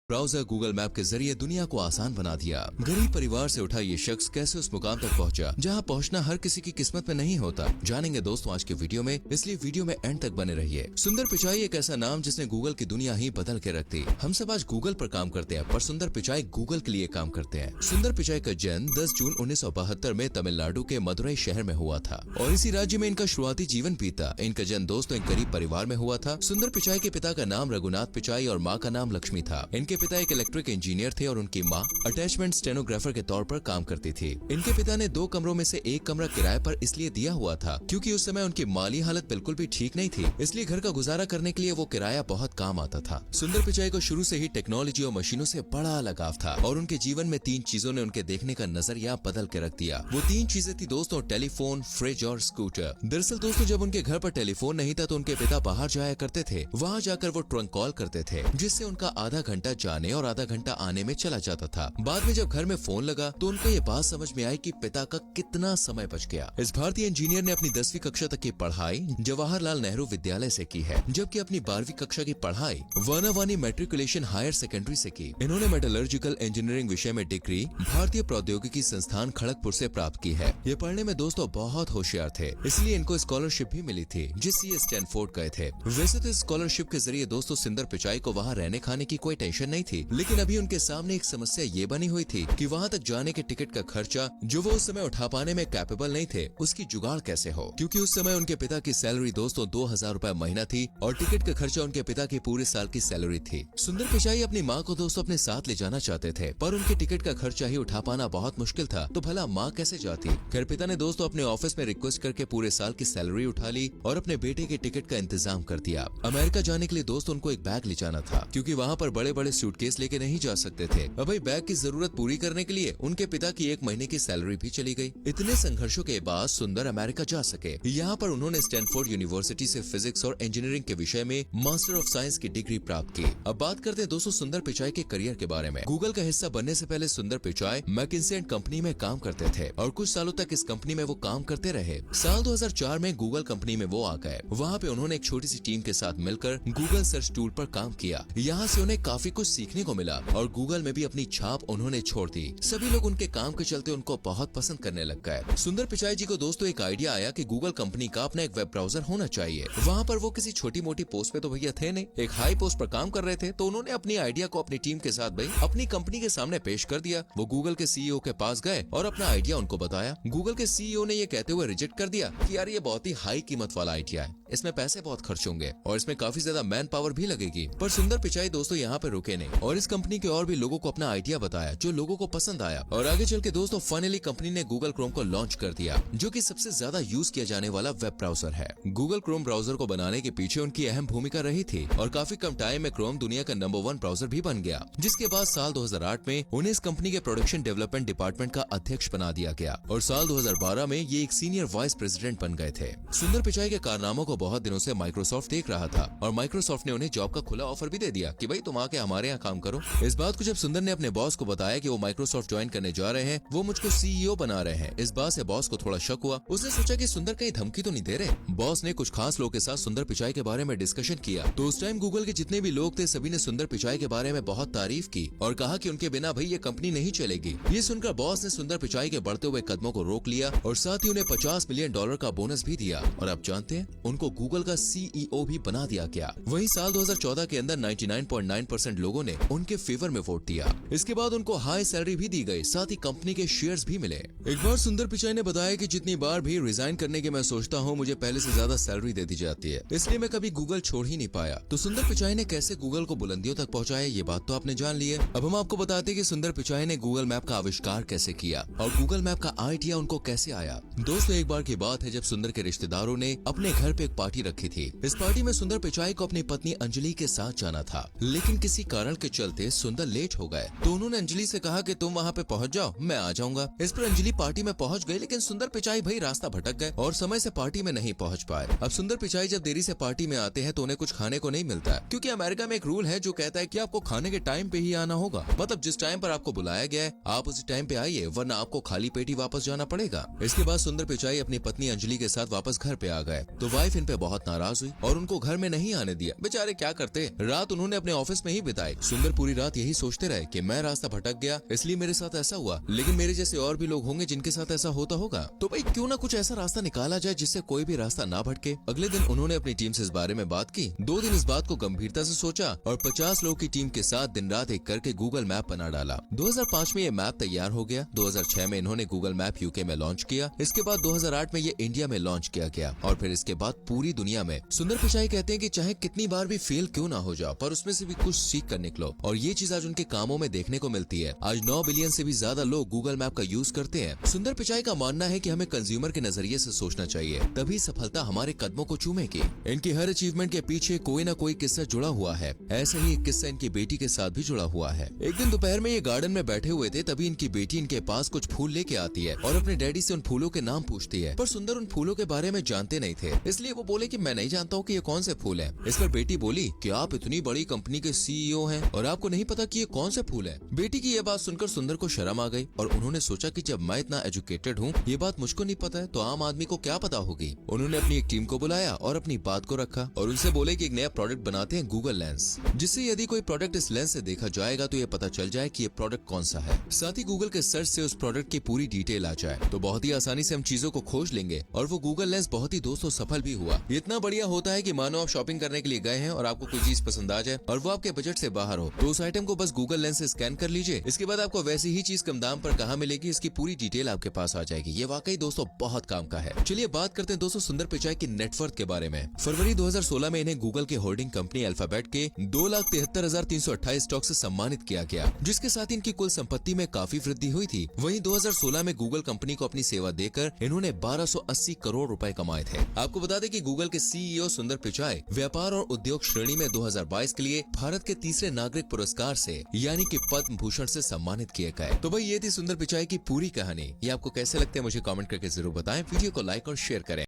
Browser Google map के जरिए दुनिया को आसान बना दिया। गरीब परिवार से उठा ये शख्स कैसे उस मुकाम तक पहुंचा जहां पहुंचना हर किसी की किस्मत में नहीं होता, जानेंगे दोस्तों आज के वीडियो में, इसलिए वीडियो में एंड तक बने रहिए। सुंदर पिचाई एक ऐसा नाम जिसने गूगल की दुनिया ही बदल के रख दी। हम सब आज गूगल पर काम करते हैं, पर सुंदर पिचाई गूगल के लिए काम करते हैं। सुंदर पिचाई का जन्म 10 जून 1972 में तमिलनाडु के मदुरई शहर में हुआ था और इसी राज्य में इनका शुरुआती जीवन बीता। इनका जन्म दोस्तों एक गरीब परिवार में हुआ था। सुंदर पिचाई के पिता का नाम रघुनाथ पिचाई और माँ का नाम लक्ष्मी था। इनके पिता एक इलेक्ट्रिक इंजीनियर थे और उनकी माँ अटैचमेंट स्टेनोग्राफर के तौर पर काम करती थी। इनके पिता ने 2 कमरों में से एक कमरा किराए पर इसलिए दिया हुआ था क्योंकि उस समय उनकी माली हालत बिल्कुल भी ठीक नहीं थी, इसलिए घर का गुजारा करने के लिए वो किराया बहुत काम आता था। सुंदर पिचाई को शुरू से ही टेक्नोलॉजी और मशीनों से बड़ा लगाव था और उनके जीवन में 3 चीजों ने उनके देखने का नजरिया बदल के रख दिया। वो 3 चीजें थी दोस्तों, टेलीफोन, फ्रिज और स्कूटर। दरअसल दोस्तों जब उनके घर पर टेलीफोन नहीं था तो उनके पिता बाहर जाया करते थे। वहाँ जाकर वो ट्रंक कॉल करते थे जिससे उनका आधा घंटा जाने और आधा घंटा आने में चला जाता था। बाद में जब घर में फोन लगा तो उनको ये बात समझ में आई कि पिता का कितना समय बच गया। इस भारतीय इंजीनियर ने अपनी 10वीं कक्षा तक की पढ़ाई जवाहरलाल नेहरू विद्यालय से की है, जबकि अपनी 12वीं कक्षा की पढ़ाई वानावानी मैट्रिकुलेशन हायर सेकेंडरी से की। इन्होंने मेटलर्जिकल इंजीनियरिंग विषय में डिग्री भारतीय प्रौद्योगिकी संस्थान खड़गपुर से प्राप्त की है। ये पढ़ने में दोस्तों बहुत होशियार थे, इसलिए इनको स्कॉलरशिप भी मिली थी जिससे ये स्टैनफोर्ड गए थे। वैसे तो इस स्कॉलरशिप के जरिए दोस्तों सुंदर पिचाई को वहाँ रहने खाने की कोई टेंशन नहीं थी, लेकिन अभी उनके सामने एक समस्या ये बनी हुई थी कि वहाँ तक जाने के टिकट का खर्चा जो वो उस समय उठा पाने में कैपेबल नहीं थे, उसकी जुगाड़ कैसे हो, क्योंकि उस समय उनके पिता की सैलरी दोस्तों 2000 रुपए महीना थी और टिकट का खर्चा उनके पिता की पूरे साल की सैलरी थी। सुंदर पिचाई अपनी माँ को दोस्तों अपने साथ ले जाना चाहते थे, पर उनके टिकट का खर्चा ही उठा पाना बहुत मुश्किल था, तो भला माँ कैसे जाती। खैर पिता ने दोस्तों अपने ऑफिस में रिक्वेस्ट करके पूरे साल की सैलरी उठा ली और अपने बेटे के टिकट का इंतजाम कर दिया। अमेरिका जाने के लिए दोस्तों उनको एक बैग ले जाना था, क्योंकि वहाँ पर बड़े बड़े सूटकेस लेके नहीं जा सकते थे। अब भाई बैग की जरूरत पूरी करने के लिए उनके पिता की 1 महीने की सैलरी भी चली गई। इतने संघर्षों के बाद सुंदर अमेरिका जा सके। यहाँ पर उन्होंने स्टैनफोर्ड यूनिवर्सिटी से फिजिक्स और इंजीनियरिंग के विषय में मास्टर ऑफ साइंस की डिग्री प्राप्त की। अब बात करते हैं दोस्तों सुंदर पिचाई के करियर के बारे में। गूगल का हिस्सा बनने से पहले सुंदर पिचाई मैकिन्से एंड कंपनी में काम करते थे और कुछ सालों तक इस कंपनी में वो काम करते रहे। साल 2004 में गूगल कंपनी में वो आ गए। वहाँ पे उन्होंने एक छोटी सी टीम के साथ मिलकर गूगल सर्च टूल पर काम किया। यहाँ से उन्हें काफी कुछ सीखने को मिला और गूगल में भी अपनी छाप उन्होंने छोड़ दी। सभी लोग उनके काम के चलते उनको बहुत पसंद करने लग गए। सुंदर पिचाई जी को दोस्तों एक आइडिया आया कि गूगल कंपनी का अपना एक वेब ब्राउजर होना चाहिए। वहाँ पर वो किसी छोटी मोटी पोस्ट पे तो भैया थे नहीं, एक हाई पोस्ट पर काम कर रहे थे, तो उन्होंने अपनी आइडिया को अपनी टीम के साथ भाई अपनी कंपनी के सामने पेश कर दिया। वो गूगल के सीईओ के पास गए और अपना आइडिया उनको बताया। गूगल के सीईओ ने ये कहते हुए रिजेक्ट कर दिया कि यार ये बहुत ही हाई कीमत वाला आइडिया है, इसमें पैसे बहुत खर्च होंगे और इसमें काफी ज्यादा मैन पावर भी लगेगी। पर सुंदर पिचाई दोस्तों यहाँ पे रुके नहीं और इस कंपनी के और भी लोगों को अपना आइडिया बताया जो लोगों को पसंद आया और आगे चल के दोस्तों फाइनली कंपनी ने गूगल क्रोम को लॉन्च कर दिया, जो कि सबसे ज्यादा यूज किया जाने वाला वेब ब्राउजर है। गूगल क्रोम ब्राउजर को बनाने के पीछे उनकी अहम भूमिका रही थी और काफी कम टाइम में क्रोम दुनिया का नंबर 1 ब्राउजर भी बन गया, जिसके बाद साल 2008 में उन्हें इस कंपनी के प्रोडक्शन डेवलपमेंट डिपार्टमेंट का अध्यक्ष बना दिया गया और साल 2012 में ये एक सीनियर वाइस प्रेसिडेंट बन गए थे। सुंदर पिचाई के कारनामों को बहुत दिनों से माइक्रोसॉफ्ट देख रहा था और माइक्रोसॉफ्ट ने उन्हें जॉब का खुला ऑफर भी दे दिया कि भाई तुम आके हमारे यहाँ काम करो। इस बात को जब सुंदर ने अपने बॉस को बताया कि वो माइक्रोसॉफ्ट ज्वाइन करने जा रहे हैं, वो मुझको सीईओ बना रहे हैं, इस बात से बॉस को थोड़ा शक हुआ। उसने सोचा कि सुंदर कहीं धमकी तो नहीं दे रहे। बॉस ने कुछ खास लोगों के साथ सुंदर पिचाई के बारे में डिस्कशन किया, तो उस टाइम गूगल के जितने भी लोग थे सभी ने सुंदर पिचाई के बारे में बहुत तारीफ की और कहा कि उनके बिना भाई ये कंपनी नहीं चलेगी। ये सुनकर बॉस ने सुंदर पिचाई के बढ़ते हुए कदमों को रोक लिया और साथ ही उन्हें $50 मिलियन का बोनस भी दिया और अब जानते हैं उनको गूगल का सीईओ भी बना दिया गया। वहीं साल 2014 के अंदर 99.9% लोगों ने उनके फेवर में वोट दिया। इसके बाद उनको हाई सैलरी भी दी गई, साथ ही कंपनी के शेयर्स भी मिले। एक बार सुंदर पिचाई ने बताया कि जितनी बार भी रिजाइन करने की मैं सोचता हूँ मुझे पहले से ज्यादा सैलरी दे दी जाती है, इसलिए मैं कभी गूगल छोड़ ही नहीं पाया। तो सुंदर पिचाई ने कैसे गूगल को बुलंदियों तक पहुँचाया ये बात तो आपने जान ली है। अब हम आपको बताते हैं कि सुंदर पिचाई ने गूगल मैप का आविष्कार कैसे किया और गूगल मैप का आइडिया उनको कैसे आया। दोस्तों एक बार की बात है जब सुंदर के रिश्तेदारों ने अपने घर पे एक पार्टी रखी थी। इस पार्टी में सुंदर पिचाई को अपनी पत्नी अंजलि के साथ जाना था, लेकिन किसी कारण के चलते सुंदर लेट हो गए, तो उन्होंने अंजलि से कहा कि तुम वहाँ पे पहुँच जाओ, मैं आ जाऊंगा। इस पर अंजलि पार्टी में पहुँच गई, लेकिन सुंदर पिचाई भाई रास्ता भटक गए और समय से पार्टी में नहीं पहुँच पाए। अब सुंदर पिचाई जब देरी से पार्टी में आते हैं तो उन्हें कुछ खाने को नहीं मिलता है, क्योंकि अमेरिका में एक रूल है जो कहता है कि आपको खाने के टाइम पे ही आना होगा। मतलब जिस टाइम पर आपको बुलाया गया है आप उसी टाइम पे आइए, वरना आपको खाली पेट ही वापस जाना पड़ेगा। इसके बाद सुंदर पिचाई अपनी पत्नी अंजलि के साथ वापस घर पे आ गए, तो वाइफ इन पे बहुत नाराज हुई और उनको घर में नहीं आने दिया। बेचारे क्या करते, रात उन्होंने अपने ऑफिस में ही बिताई सुंदर पूरी रात यही सोचते रहे कि मैं रास्ता भटक गया इसलिए मेरे साथ ऐसा हुआ, लेकिन मेरे जैसे और भी लोग होंगे जिनके साथ ऐसा होता होगा। तो भाई क्यों ना कुछ ऐसा रास्ता निकाला जाए जिससे कोई भी रास्ता ना भटके। अगले दिन उन्होंने अपनी टीम से इस बारे में बात की। 2 दिन इस बात को गंभीरता से सोचा और 50 लोगों की टीम के साथ दिन रात एक करके गूगल मैप बना डाला। 2005 में ये मैप तैयार हो गया। 2006 में इन्होंने गूगल मैप यूके में लॉन्च किया। इसके बाद 2008 में ये इंडिया में लॉन्च किया गया और फिर इसके बाद पूरी दुनिया में। सुंदर पिचाई कहते हैं कि चाहे कितनी बार भी फेल क्यों ना हो जाओ, पर उसमें से भी कुछ सीख कर निकलो, और ये चीज आज उनके कामों में देखने को मिलती है। आज 9 बिलियन से भी ज्यादा लोग गूगल मैप का यूज करते हैं। सुंदर पिचाई का मानना है कि हमें कंज्यूमर के नजरिए से सोचना चाहिए, तभी सफलता हमारे कदमों को चूमेगी। इनकी हर अचीवमेंट के पीछे कोई ना कोई किस्सा जुड़ा हुआ है। ऐसा ही एक किस्सा इनकी बेटी के साथ भी जुड़ा हुआ है। एक दिन दोपहर में ये गार्डन में बैठे हुए थे, तभी इनकी बेटी इनके पास कुछ फूल लेके आती है और अपने डैडी से उन फूलों के नाम पूछती है। पर सुंदर उन फूलों के बारे में जानते नहीं थे, इसलिए वो बोले कि मैं नहीं जानता हूँ कि ये कौन से फूल है। इस पर बेटी बोली कि आप इतनी बड़ी कंपनी के सीईओ हैं और आपको नहीं पता कि ये कौन से फूल है। बेटी की ये बात सुनकर सुंदर को शर्म आ गई और उन्होंने सोचा कि जब मैं इतना एजुकेटेड हूँ, ये बात मुझको नहीं पता है तो आम आदमी को क्या पता होगी। उन्होंने अपनी एक टीम को बुलाया और अपनी बात को रखा और उनसे बोले कि एक नया प्रोडक्ट बनाते हैं गूगल लेंस, जिससे यदि कोई प्रोडक्ट इस लेंस से देखा जाएगा तो ये पता चल जाए कि ये प्रोडक्ट कौन सा है। साथ ही गूगल के सर्च से उस प्रोडक्ट की पूरी डिटेल आ जाए तो बहुत ही आसानी से हम चीजों को खोज लेंगे। और वो गूगल लेंस बहुत ही दोस्तों सफल भी हुआ। इतना बढ़िया होता है कि मानो आप शॉपिंग करने के लिए गए हैं और आपको कोई चीज पसंद आ जाए और वो आपके बजट से बाहर हो, तो उस आइटम को बस गूगल लेंस से स्कैन कर लीजिए। इसके बाद आपको वैसी ही चीज कम दाम पर कहाँ मिलेगी, इसकी पूरी डिटेल आपके पास आ जाएगी। ये वाकई दोस्तों बहुत काम का है। चलिए बात करते हैं दोस्तों सुंदर पिचाई की नेटवर्थ के बारे में। फरवरी 2016 में इन्हें गूगल के होल्डिंग कंपनी अल्फाबेट के 2,73,328 स्टॉक से सम्मानित किया गया, जिसके साथ इनकी कुल संपत्ति में काफी वृद्धि हुई थी। वहीं 2016 में गूगल कंपनी को अपनी सेवा देकर इन्होंने 1280 करोड़ रुपए कमाए थे। आपको बता दें कि गूगल के सीईओ सुंदर पिचाई व्यापार और उद्योग श्रेणी में 2022 के लिए भारत के तीसरे नागरिक पुरस्कार से यानी कि पद्म भूषण से सम्मानित किए गए। तो भाई ये थी सुंदर पिचाई की पूरी कहानी। ये आपको कैसे लगता है मुझे कमेंट करके जरूर बताएं। वीडियो को लाइक और शेयर करें।